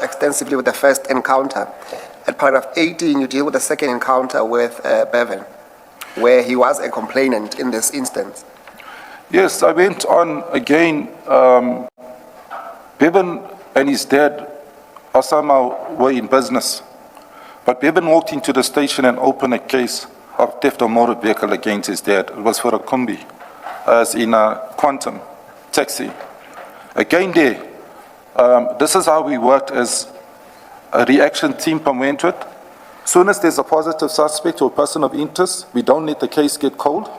extensively with the first encounter. At paragraph 18, you deal with the second encounter with Bevan, where he was a complainant in this instance. Yes, I went on again. Bevan and his dad, Osama, were in business. But Bevan walked into the station and opened a case of theft of motor vehicle against his dad. It was for a combi, as in a quantum taxi. Again there, this is how we worked as a reaction team from Wentworth. As soon as there's a positive suspect or person of interest, we don't let the case get cold.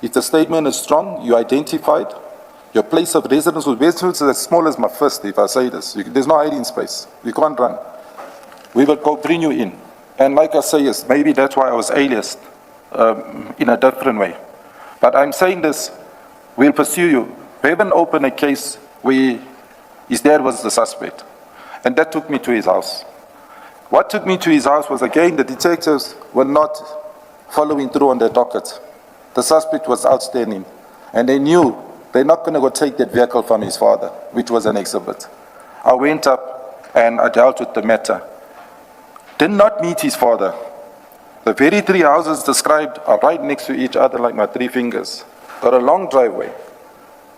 If the statement is strong, you identified. Your place of residence was Wentworth is as small as my fist, if I say this. There's no hiding space. You can't run. We will go bring you in. And like I say, yes, maybe that's why I was aliased in a different way. But I'm saying this, we'll pursue you. Bevan opened a case where his dad was the suspect. And that took me to his house. What took me to his house was, again, the detectives were not following through on their docket. The suspect was outstanding. And they knew they're not going to go take that vehicle from his father, which was an exhibit. I went up and I dealt with the matter. Did not meet his father. The very three houses described are right next to each other like my three fingers. Got a long driveway.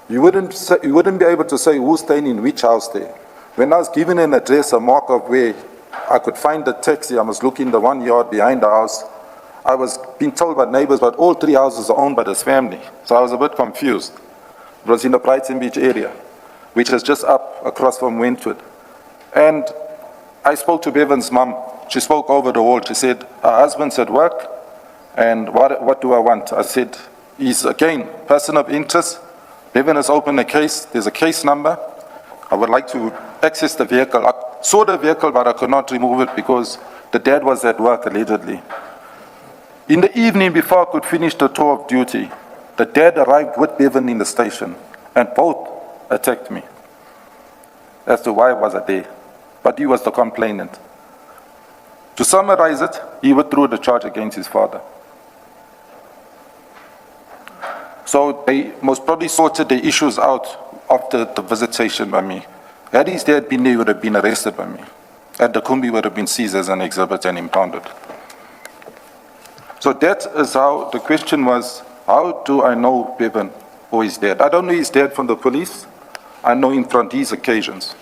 You wouldn't be able to say who's staying in which house there. When I was given an address, a mark of where I could find the taxi, I must look in the 1 yard behind the house. I was being told by neighbors, but all three houses are owned by this family. So I was a bit confused. It was in the Brighton Beach area, which is just up across from Wentworth. And I spoke to Bevan's mum. She spoke over the wall. She said, her husband's at work, and what do I want? I said, he's, again, person of interest. Bevan has opened a case. There's a case number. I would like to access the vehicle. I saw the vehicle, but I could not remove it because the dad was at work, allegedly. In the evening, before I could finish the tour of duty, the dad arrived with Bevan in the station, and both attacked me. As to why was I there? But he was the complainant. To summarize it, he withdrew the charge against his father. So they most probably sorted the issues out after the visitation by me. Had his dad been there, he would have been arrested by me. And the Kumbi would have been seized as an exhibit and impounded. So that is how the question was, how do I know Bevan or his dad? I don't know his dad from the police. I know him from these occasions.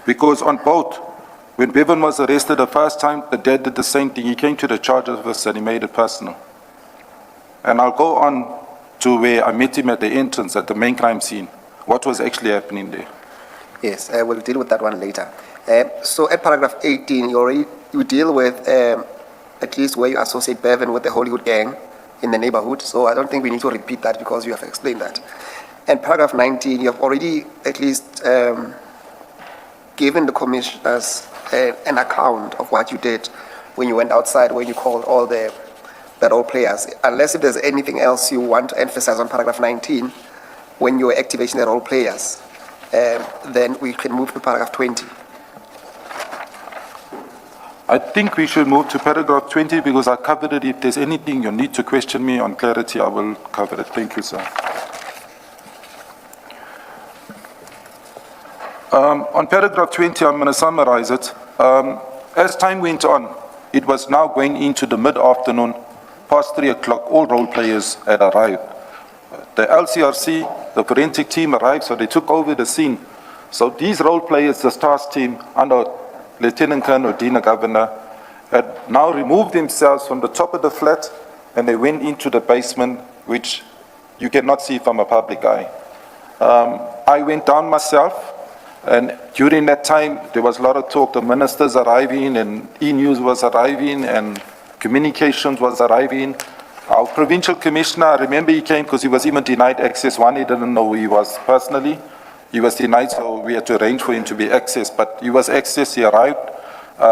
Because on both, when Bevan was arrested the first time, the dad did the same thing. He came to the charge office and he made it personal. And I'll go on to where I met him at the entrance at the main crime scene. What was actually happening there? Yes, we'll deal with that one later. So at paragraph 18, you deal with at least where you associate Bevan with the Hollywood gang in the neighborhood. So I don't think we need to repeat that because you have explained that. And paragraph 19, you have already at least given the commissioners an account of what you did when you went outside, when you called all the role players. Unless if there's anything else you want to emphasize on paragraph 19, when you were activating the role players, then we can move to paragraph 20. I think we should move to paragraph 20 because I covered it. If there's anything you need to question me on clarity, I will cover it. Thank you, sir. On paragraph 20, I'm going to summarize it. As time went on, it was now going into the mid-afternoon, past 3 o'clock, all role players had arrived. The LCRC, the forensic team arrived, so they took over the scene. So these role players, the STARS team, under Lieutenant Colonel Dina Governor, had now removed themselves from the top of the flat and they went into the basement, which you cannot see from a public eye. I went down myself, and during that time, there was a lot of talk, the ministers arriving and e-news was arriving and communications was arriving. Our provincial commissioner, I remember he came because he was even denied access. One, he didn't know who he was personally. He was denied, so we had to arrange for him to be accessed. But he was accessed, he arrived.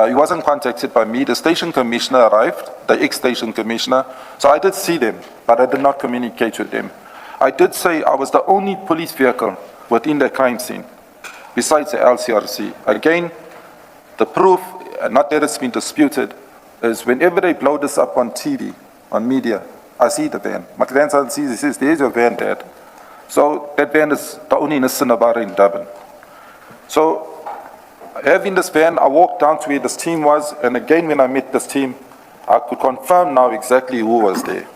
He wasn't contacted by me. The station commissioner arrived, the ex-station commissioner. So I did see them, but I did not communicate with them. I did say I was the only police vehicle within the crime scene, besides the LCRC. Again, the proof, not that it's been disputed, is whenever they blow this up on TV, on media, I see the van. My grandson sees, he says, there's your van, Dad. So that van is the only Nissan Navara in Durban. So having this van, I walked down to where this team was, and again, when I met this team, I could confirm now exactly who was there.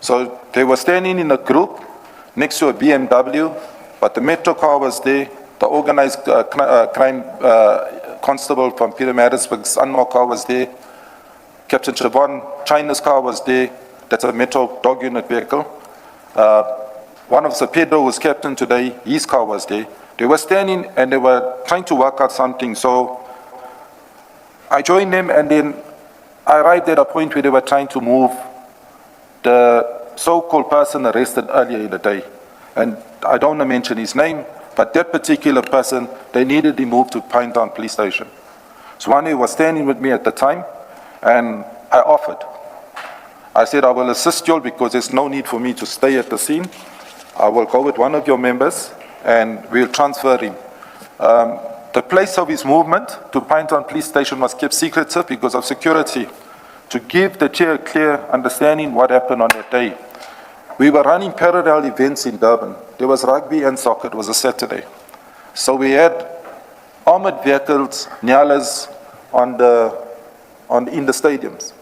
So they were standing in a group next to a BMW, but the metro car was there, the organized crime constable from Peter Maritzburg's unmarked car was there, Captain Chabon, China's car was there, that's a metro dog unit vehicle. One of the Pedro was captain today, his car was there. They were standing and they were trying to work out something, so I joined them, and then I arrived at a point where they were trying to move the so-called person arrested earlier in the day. And I don't want to mention his name, but that particular person, they needed him moved to Pinetown Police Station. Swane was standing with me at the time, and I offered. I said, I will assist you all because there's no need for me to stay at the scene. I will go with one of your members, and we'll transfer him. The place of his movement to Pinetown Police Station was kept secretive because of security, to give the chair a clear understanding what happened on that day. We were running parallel events in Durban. There was rugby and soccer. It was a Saturday. So we had armored vehicles, nyalas, in the stadiums.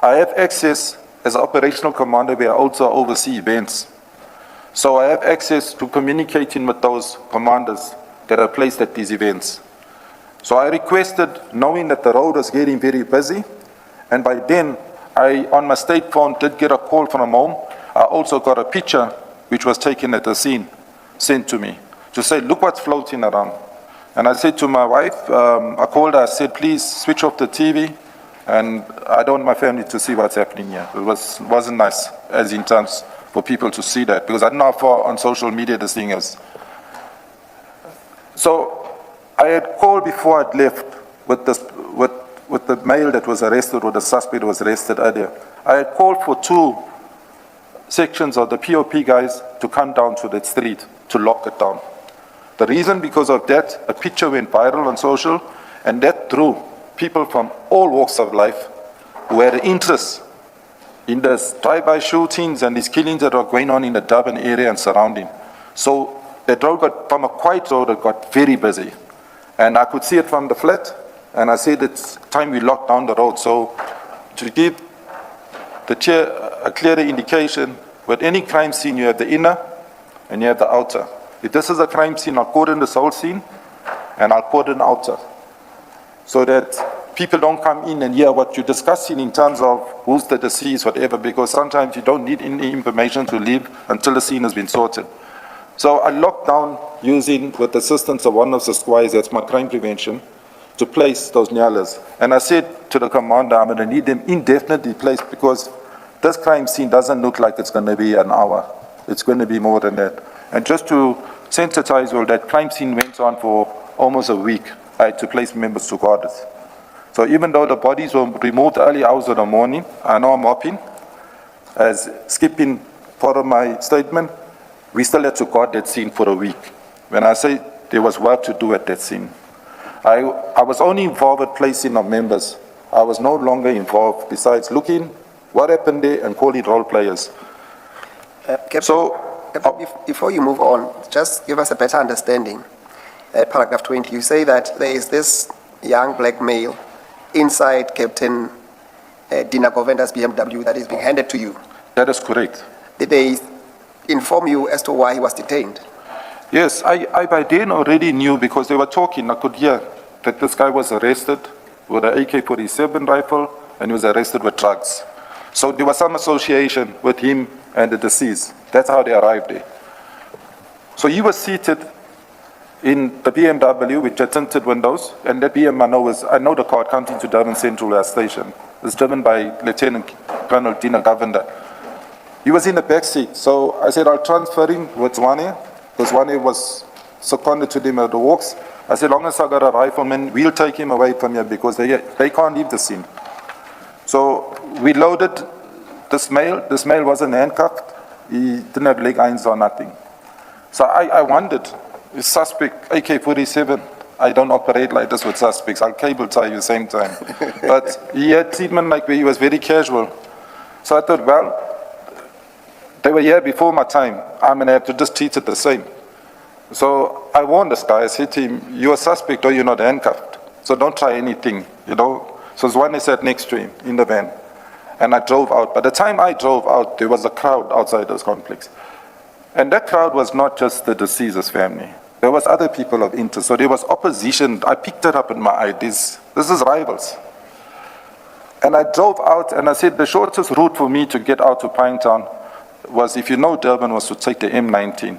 I have access as an operational commander where I also oversee events. So I have access to communicating with those commanders that are placed at these events. So I requested, knowing that the road was getting very busy, and by then, on my state phone, did get a call from home. I also got a picture which was taken at the scene, sent to me, to say, look what's floating around. And I said to my wife, I called her, I said, please switch off the TV, and I don't want my family to see what's happening here. It wasn't nice, as in terms for people to see that, because I don't know how far on social media this thing is. So I had called before I'd left with the male that was arrested, or the suspect was arrested earlier. I had called for 2 sections of the POP guys to come down to the street to lock it down. The reason, because of that, a picture went viral on social, and that drew people from all walks of life who had interest in the drive-by shootings and these killings that are going on in the Durban area and surrounding. So that road got, from a quiet road, it got very busy. And I could see it from the flat, and I said it's time we lock down the road. So to give the chair a clearer indication, with any crime scene, you have the inner and you have the outer. If this is a crime scene, I'll cordon this whole scene, and I'll cordon outer, so that people don't come in and hear what you're discussing in terms of who's the deceased, whatever, because sometimes you don't need any information to leave until the scene has been sorted. So I locked down using, with the assistance of one of the squires, that's my crime prevention, to place those nyalas. And I said to the commander, I'm going to need them indefinitely placed because this crime scene doesn't look like it's going to be an hour. It's going to be more than that. And just to sensitize all that, crime scene went on for almost a week. I had to place members to guard it. So even though the bodies were removed early hours of the morning, I know I'm hopping, as skipping part of my statement, we still had to guard that scene for a week. When I say there was work to do at that scene, I was only involved with placing of members. I was no longer involved besides looking what happened there and calling role players. Captain, before you move on, just give us a better understanding. Paragraph 20, you say that there is this young black male inside Captain Dina Govenda's BMW that is being handed to you. That is correct. Did they inform you as to why he was detained? Yes, I by then already knew because they were talking. I could hear that this guy was arrested with an AK-47 rifle and he was arrested with drugs. So there was some association with him and the deceased. That's how they arrived there. So he was seated in the BMW with the tinted windows, and that BMW I know the car comes into Durban Central Station. It's driven by Lieutenant Colonel Dina Govender. He was in the back seat, so I said I'll transfer him with Zwane, because Zwane was seconded to them at the walks. I said, long as I got a rifleman, we'll take him away from here because they can't leave the scene. So we loaded this male. This male wasn't handcuffed. He didn't have leg irons or nothing. So I wondered, is suspect AK-47? I don't operate like this with suspects. I'll cable tie you at the same time. But he had treatment like where he was very casual. So I thought, well, they were here before my time. I'm going to have to just treat it the same. So I warned this guy. I said to him, "You're a suspect or you're not handcuffed. So don't try anything, you know." So Zwane sat next to him in the van. And I drove out. By the time I drove out, there was a crowd outside this complex. And that crowd was not just the deceased's family. There was other people of interest. So there was opposition. I picked it up in my eye. This is rivals. And I drove out and I said the shortest route for me to get out to Pinetown was, if you know Durban, was to take the M19.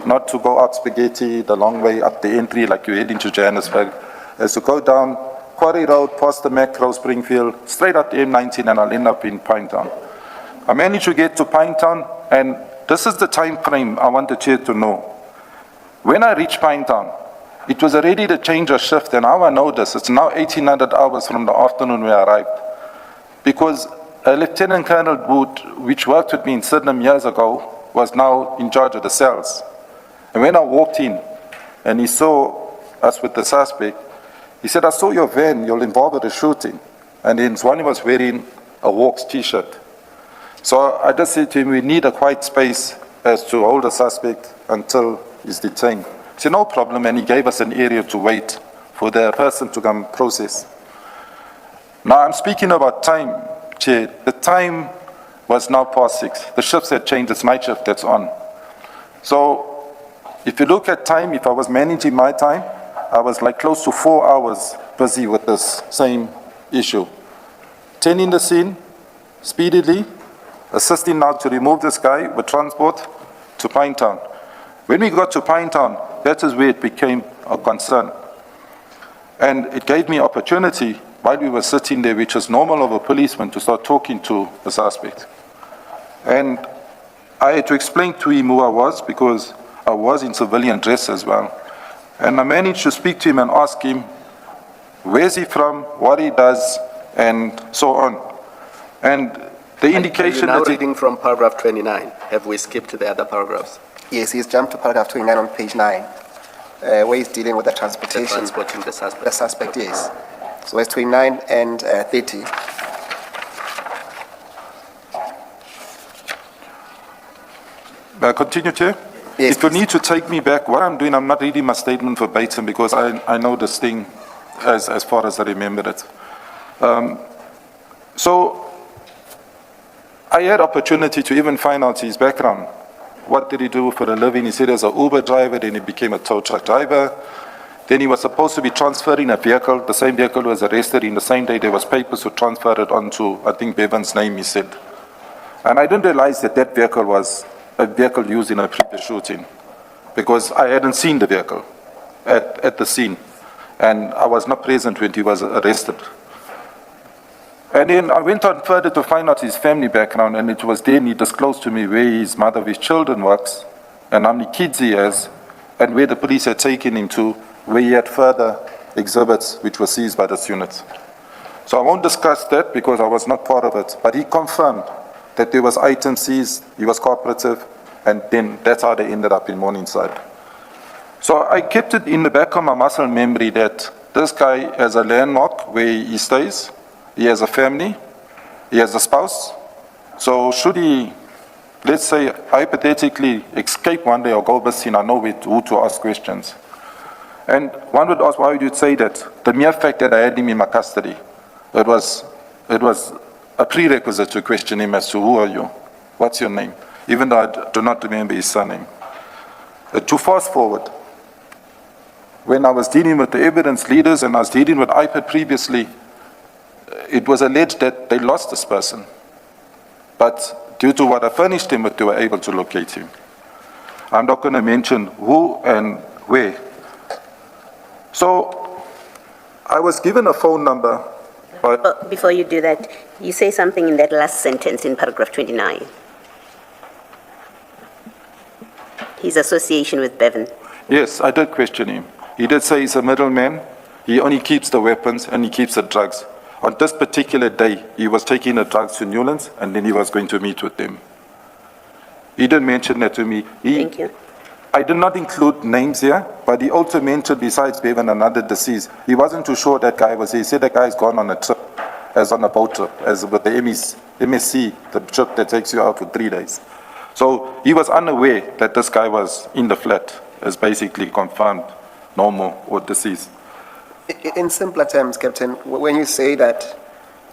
Not to go up Spaghetti the long way up the entry like you're heading to Johannesburg. Is to go down Quarry Road, past the Macro, Springfield, straight up the M19, and I'll end up in Pinetown. I managed to get to Pinetown, and this is the time frame I want the chair to know. When I reached Pinetown, it was already the change of shift, and how I know this, it's now 1800 hours from the afternoon we arrived. Because Lieutenant Colonel Boot, which worked with me in Sydenham years ago, was now in charge of the cells. And when I walked in, and he saw us with the suspect, he said, "I saw your van, you're involved with the shooting." And then Zwane was wearing a Walks t-shirt. So I just said to him, "We need a quiet space as to hold the suspect until he's detained." He said, "No problem," and he gave us an area to wait for the person to come process. Now I'm speaking about time, Chair. The time was now past 6. The shifts had changed, it's night shift that's on. So if you look at time, if I was managing my time, I was like close to 4 hours busy with this same issue. 10 in the scene, speedily, assisting now to remove this guy with transport to Pinetown. When we got to Pinetown, that is where it became a concern. And it gave me opportunity, while we were sitting there, which is normal of a policeman, to start talking to the suspect. And I had to explain to him who I was, because I was in civilian dress as well. And I managed to speak to him and ask him, where's he from, what he does, and so on. And the indication now that reading from paragraph 29. Have we skipped the other paragraphs? Yes, he's jumped to paragraph 29 on page 9, where he's dealing with the transportation. Transporting the suspect. The suspect, yes. So it's 29 and 30. May I continue, Chair? Yes, if you please. need to take me back, what I'm doing, I'm not reading my statement verbatim because I know this thing as far as I remember it. So I had opportunity to even find out his background. What did he do for a living? He said he was an Uber driver, then he became a tow truck driver. Then he was supposed to be transferring a vehicle. The same vehicle was arrested in the same day. There was papers to transfer it onto, I think, Bevan's name, he said. And I didn't realize that that vehicle was a vehicle used in a previous shooting because I hadn't seen the vehicle at the scene. And I was not present when he was arrested. And then I went on further to find out his family background, and it was then he disclosed to me where his mother of his children works, and how many kids he has, and where the police had taken him to, where he had further exhibits which were seized by this unit. So I won't discuss that because I was not part of it, but he confirmed that there was items seized, he was cooperative, and then that's how they ended up in Morningside. So I kept it in the back of my muscle memory that this guy has a landmark where he stays, he has a family, he has a spouse. So should he, let's say, hypothetically escape one day or go missing, I know who to ask questions. And one would ask, why would you say that? The mere fact that I had him in my custody, it was a prerequisite to question him as to who are you, what's your name, even though I do not remember his surname. To fast forward, when I was dealing with the evidence leaders and I was dealing with IPAD previously, it was alleged that they lost this person. But due to what I furnished them with, they were able to locate him. I'm not going to mention who and where. So I was given a phone number. But before you do that, you say something in that last sentence in paragraph 29. His association with Bevan. Yes, I did question him. He did say he's a middleman. He only keeps the weapons and he keeps the drugs. On this particular day, he was taking the drugs to Newlands and then he was going to meet with them. He didn't mention that to me. Thank you. I did not include names here, but he also mentioned, besides Bevan, another deceased. He wasn't too sure that guy was here. He said that guy's gone on a trip, as on a boat trip, as with the MSC, the trip that takes you out for 3 days. So he was unaware that this guy was in the flat is basically confirmed normal or deceased. In simpler terms, Captain, when you say that,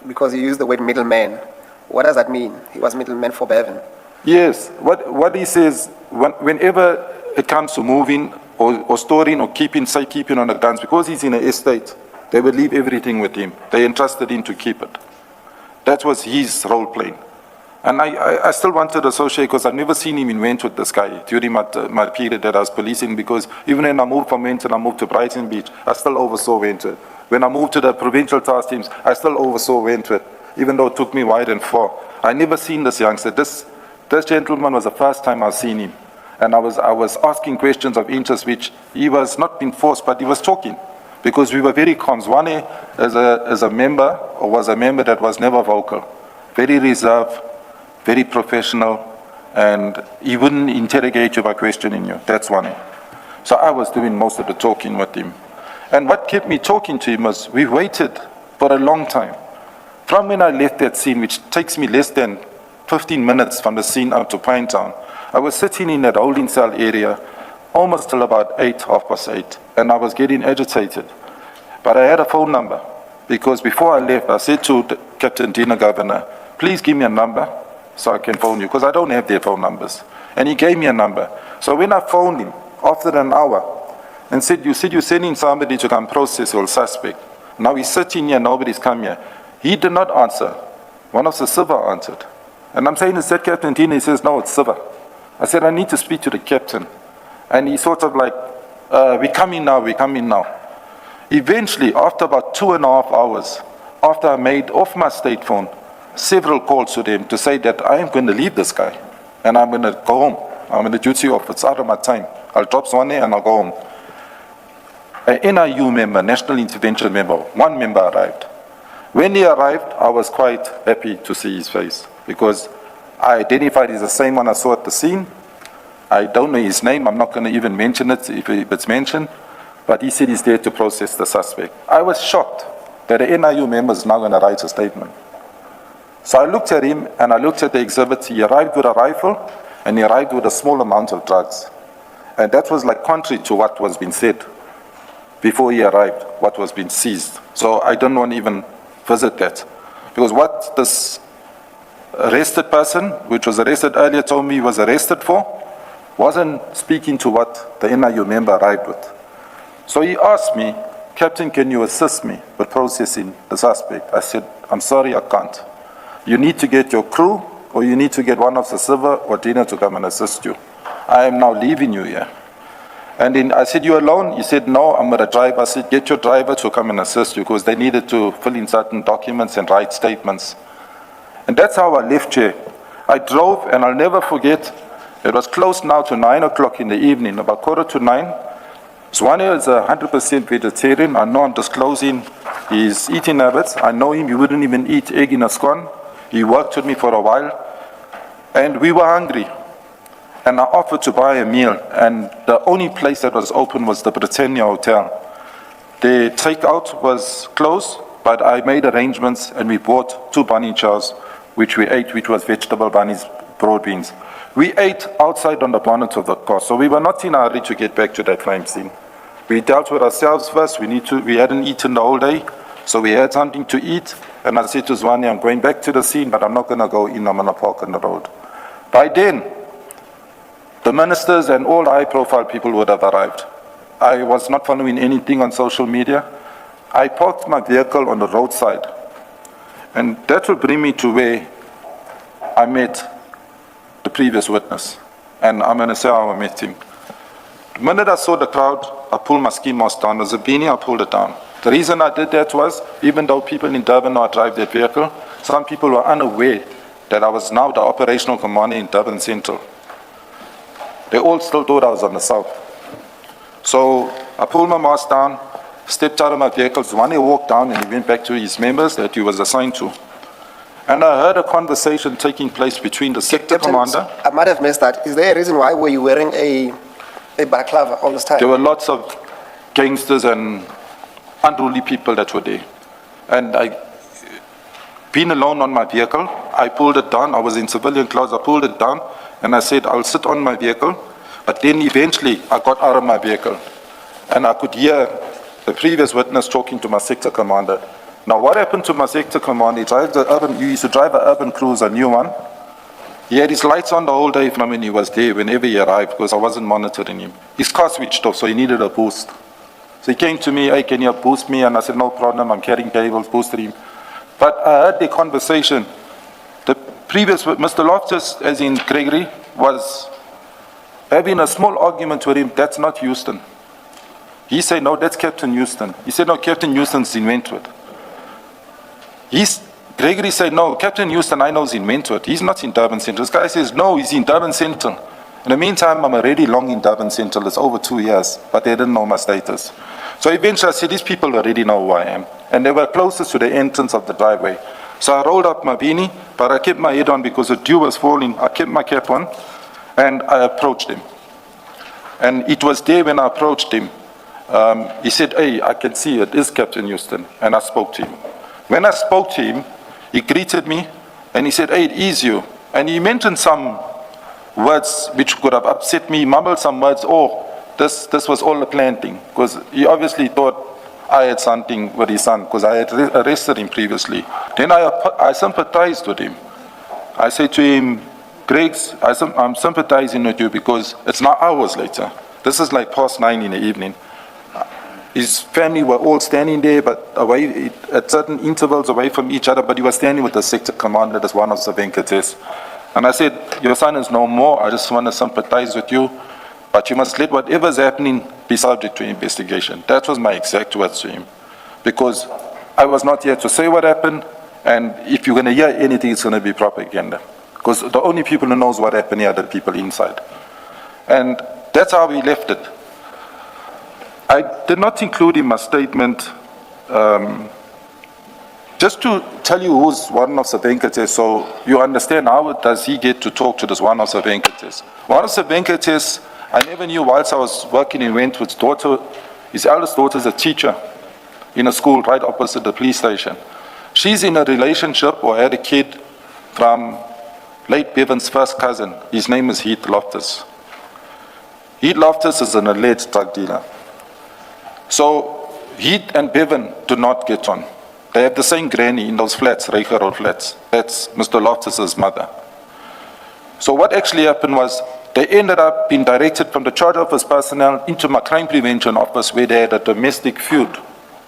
because you use the word middleman, what does that mean? He was middleman for Bevan. Yes, what he says, whenever it comes to moving or storing or keeping safekeeping on the guns, because he's in an estate, they will leave everything with him. They entrusted him to keep it. That was his role playing. And I still wanted to associate because I've never seen him in Went with this guy during my period that I was policing, because even when I moved from Went and I moved to Brighton Beach, I still oversaw Wentworth. When I moved to the provincial task teams, I still oversaw Wentworth, even though it took me wide and far. I never seen this youngster. This gentleman was the first time I've seen him. And I was asking questions of interest, which he was not being forced, but he was talking. Because we were very calm. Zwane as a member, or was a member that was never vocal. Very reserved, very professional, and he wouldn't interrogate you by questioning you. That's one. So I was doing most of the talking with him. And what kept me talking to him was we waited for a long time. From when I left that scene, which takes me less than 15 minutes from the scene out to Pinetown, I was sitting in that holding cell area almost till about 8, 8:30, and I was getting agitated. But I had a phone number, because before I left, I said to the Captain Dina Governor, please give me a number so I can phone you, because I don't have their phone numbers. And he gave me a number. So when I phoned him, after an hour, and said you're sending somebody to come process your suspect. Now he's sitting here, nobody's come here. He did not answer. One of the Silver answered. And I'm saying, is that Captain Dina? He says, no, it's Silver. I said, I need to speak to the captain. And he sort of like, we're coming now. Eventually, after about 2.5 hours, after I made off my state phone, several calls to them to say that I am going to leave this guy and I'm going to go home. I'm in the duty off. It's out of my time. I'll drop Zwane and I'll go home. An NIU member, National Intervention member, one member arrived. When he arrived, I was quite happy to see his face, because I identified he's the same one I saw at the scene. I don't know his name. I'm not going to even mention it if it's mentioned. But he said he's there to process the suspect. I was shocked that the NIU member is now going to write a statement. So I looked at him and I looked at the exhibits. He arrived with a rifle and he arrived with a small amount of drugs. And that was like contrary to what was being said before he arrived, what was being seized. So I don't want to even visit that. Because what this arrested person, which was arrested earlier, told me he was arrested for, wasn't speaking to what the NIU member arrived with. So he asked me, Captain, can you assist me with processing the suspect? I said, I'm sorry, I can't. You need to get your crew, or you need to get one of the Silver or Dina to come and assist you. I am now leaving you here. And then I said, you alone? He said, no, I'm with a driver. I said, get your driver to come and assist you, because they needed to fill in certain documents and write statements. And that's how I left here. I drove, and I'll never forget, it was close now to 9 o'clock in the evening, about 9:15. Zwane is 100% vegetarian. I know I'm disclosing his eating habits. I know him, he wouldn't even eat egg in a scone. He worked with me for a while. And we were hungry. And I offered to buy a meal. And the only place that was open was the Britannia Hotel. The takeout was closed, but I made arrangements and we bought 2 bunny chows, which we ate, which was vegetable bunnies, broad beans. We ate outside on the bonnet of the car, so we were not in a hurry to get back to that crime scene. We dealt with ourselves first. We hadn't eaten the whole day, so we had something to eat. And I said to Zwane, I'm going back to the scene, but I'm not going to go in. I'm going to park on the road. By then, the ministers and all high-profile people would have arrived. I was not following anything on social media. I parked my vehicle on the roadside, and that will bring me to where I met the previous witness, and I'm going to say how I met him. The minute I saw the crowd, I pulled my ski mask down. There's a beanie, I pulled it down. The reason I did that was, even though people in Durban know I drive that vehicle, some people were unaware that I was now the operational commander in Durban Central. They all still thought I was on the south. So I pulled my mask down, stepped out of my vehicle. Zwane walked down and he went back to his members that he was assigned to. And I heard a conversation taking place between the sector commander. I might have missed that. Is there a reason why were you wearing a balaclava all this time? There were lots of gangsters and unruly people that were there. And being alone on my vehicle, I pulled it down. I was in civilian clothes. I pulled it down and I said, I'll sit on my vehicle. But then eventually I got out of my vehicle and I could hear the previous witness talking to my sector commander. Now what happened to my sector commander, he used to drive an urban cruiser, a new one. He had his lights on the whole day from when he was there, whenever he arrived, because I wasn't monitoring him. His car switched off, so he needed a boost. So he came to me, hey, can you boost me? And I said, no problem, I'm carrying cables, boosted him. But I heard the conversation. The previous, Mr. Loftus, as in Gregory, was having a small argument with him. That's not Houston. He said, no, that's Captain Houston. He said, no, Captain Houston's in Wentworth. Gregory said, no, Captain Houston, I know is in Wentworth. He's not in Durban Central. This guy says, no, he's in Durban Central. In the meantime, I'm already long in Durban Central. It's over 2 years, but they didn't know my status. So eventually I said, these people already know who I am. And they were closest to the entrance of the driveway. So I rolled up my beanie, but I kept my head on because the dew was falling. I kept my cap on, and I approached him. And it was there when I approached him. He said, hey, I can see it is Captain Houston. And I spoke to him. When I spoke to him, he greeted me, and he said, hey, it is you. And he mentioned some words which could have upset me. He mumbled some words, this was all a plan thing. Because he obviously thought I had something with his son, because I had arrested him previously. Then I sympathized with him. I said to him, Griggs, I'm sympathizing with you because it's now hours later. This is like past 9 in the evening. His family were all standing there, but away at certain intervals away from each other, but he was standing with the sector commander as one of the Venkates. And I said, your son is no more, I just want to sympathize with you, but you must let whatever's happening be subject to investigation. That was my exact words to him. Because I was not here to say what happened, and if you're going to hear anything, it's going to be propaganda. Because the only people who knows what happened here are the people inside. And that's how we left it. I did not include in my statement, just to tell you who's one of the Venkates, so you understand how does he get to talk to this one of the Venkates. One of the Venkates, I never knew whilst I was working in Wentworth's daughter, his eldest daughter is a teacher in a school right opposite the police station. She's in a relationship or had a kid from late Bevan's first cousin. His name is Heath Loftus. Heath Loftus is an alleged drug dealer. So Heath and Bevan do not get on. They have the same granny in those flats, Reicher Road flats. That's Mr. Loftus's mother. So what actually happened was they ended up being directed from the charge office personnel into my crime prevention office where they had a domestic feud,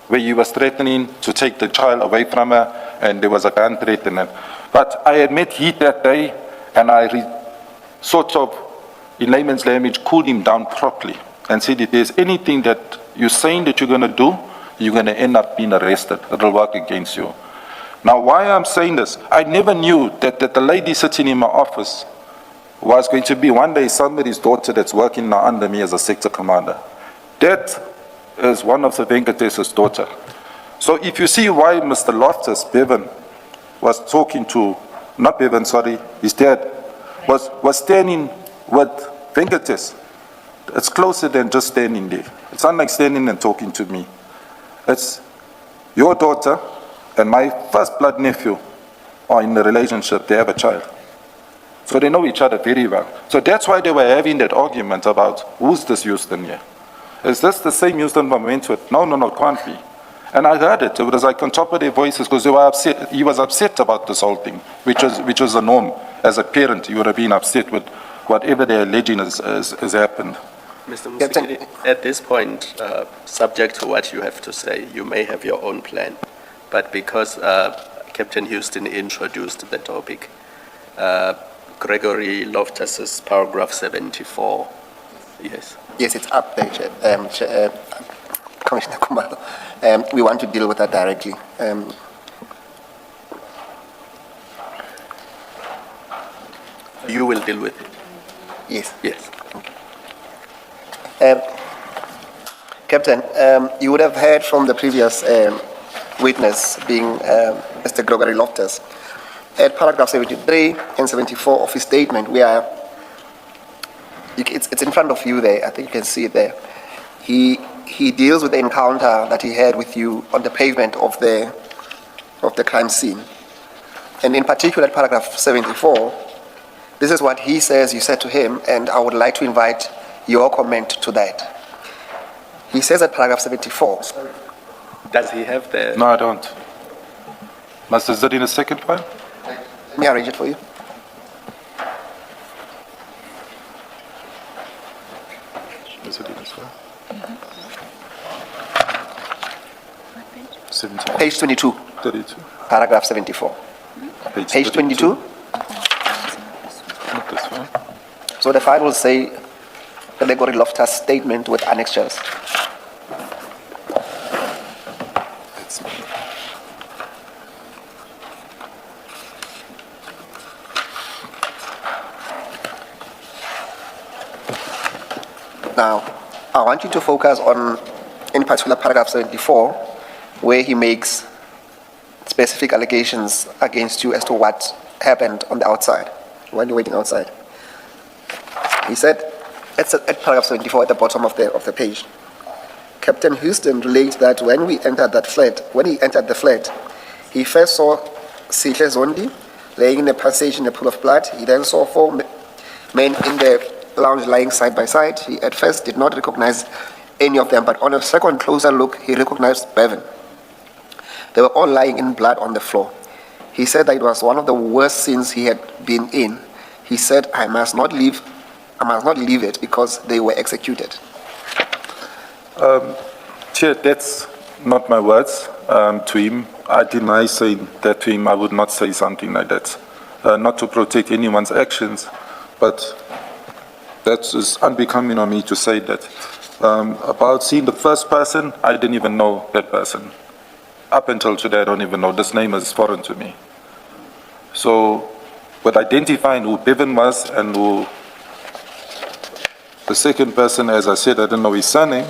where he was threatening to take the child away from her and there was a gun threat in it. But I had met Heath that day and I sort of, in layman's language, cooled him down properly and said if there's anything that you're saying that you're going to do, you're going to end up being arrested. It'll work against you. Now, why I'm saying this, I never knew that the lady sitting in my office was going to be one day somebody's daughter that's working now under me as a sector commander. That is one of the Venkatesa's daughter. So if you see why Mr. Loftus, Bevan, was talking to, not Bevan, sorry, his dad, was standing with Venkates, it's closer than just standing there. It's unlike standing and talking to me. It's your daughter and my first blood nephew are in a relationship. They have a child. So they know each other very well. So that's why they were having that argument about who's this Houston here? Is this the same Houston from Wentworth? No, it can't be. And I heard it. It was like on top of their voices because they were upset. He was upset about this whole thing, which was the norm. As a parent, you would have been upset with whatever they're alleging has happened. Mr. Musikili, at this point, subject to what you have to say, you may have your own plan. But because Captain Houston introduced the topic, Gregory Loftus's paragraph 74, yes. Yes, it's up there, Commissioner Kumalo. We want to deal with that directly. You will deal with it? Yes. Yes. Captain, you would have heard from the previous witness, being Mr. Gregory Loftus, at paragraph 73 and 74 of his statement, where it's in front of you there, I think you can see it there. He deals with the encounter that he had with you on the pavement of the crime scene. And in particular, paragraph 74, this is what he says you said to him, and I would like to invite your comment to that. He says at paragraph 74, Does he have the? No, I don't. Must is that in a second file? let me arrange it for you. Is it in this file? 17. Page 22, 32. paragraph 74. Page 22. Not this one. So the file will say Gregory Loftus statement with annexures. It's me. Now, I want you to focus on, in particular, paragraph 74, where he makes specific allegations against you as to what happened on the outside, when you're waiting outside. He said, at paragraph 74 at the bottom of the page, Captain Houston relates that when he entered the flat, he first saw Sihle Zondi laying in a passage in a pool of blood. He then saw 4 men in the lounge lying side by side. He at first did not recognize any of them, but on a second closer look, he recognized Bevan. They were all lying in blood on the floor. He said that it was one of the worst scenes he had been in. He said, I must not leave it because they were executed. Chair, that's not my words to him. I deny saying that to him. I would not say something like that. Not to protect anyone's actions, but that is unbecoming of me to say that. About seeing the first person, I didn't even know that person. Up until today, I don't even know. This name is foreign to me. So, with identifying who Bevan was and who the second person, as I said, I don't know his surname,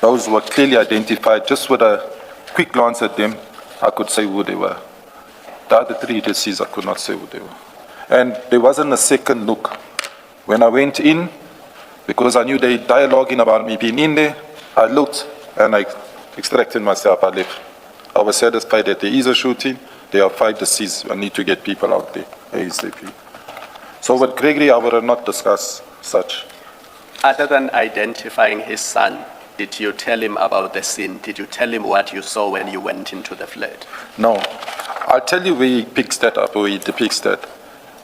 those were clearly identified. Just with a quick glance at them, I could say who they were. The other 3 deceased, I could not say who they were. And there wasn't a second look. When I went in, because I knew they dialoguing about me being in there, I looked and I extracted myself, I left. I was satisfied that there is a shooting, there are 5 deceased, I need to get people out there, ASAP. So with Gregory, I would have not discussed such. Other than identifying his son, did you tell him about the scene? Did you tell him what you saw when you went into the flat? No. I'll tell you where he picks that up, or he depicts that.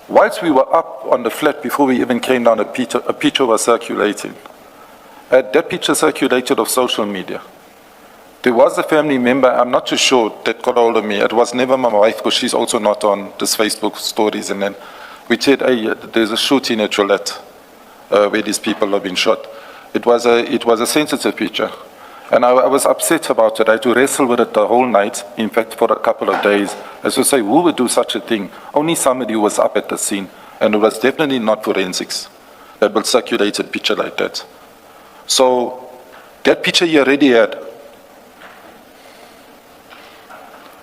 Whilst we were up on the flat before we even came down, a picture was circulating. That picture circulated of social media. There was a family member, I'm not too sure, that got hold of me. It was never my wife, because she's also not on this Facebook stories. And then we said, hey, there's a shooting at Roulette where these people have been shot. It was a sensitive picture. And I was upset about it. I had to wrestle with it the whole night, in fact, for a couple of days. As to say, who would do such a thing? Only somebody who was up at the scene. And it was definitely not forensics that will circulate a picture like that. So that picture he already had.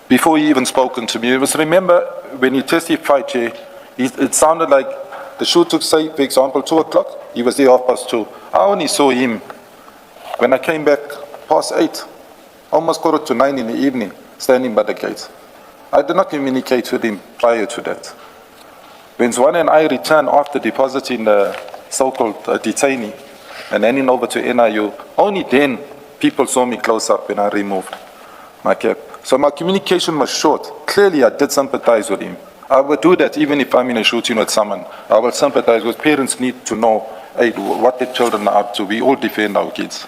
Before he even spoken to me, it was, remember, when he testified here, it sounded like the shoot took, say, for example, 2 o'clock. He was there 2:30. I only saw him when I came back past 8, almost 8:45 in the evening, standing by the gate. I did not communicate with him prior to that. When Zwane and I returned after depositing the so-called detainee and handing over to NIU, only then people saw me close up when I removed my cap. So my communication was short. Clearly, I did sympathize with him. I would do that even if I'm in a shooting with someone. I will sympathize with parents need to know, hey, what their children are up to. We all defend our kids.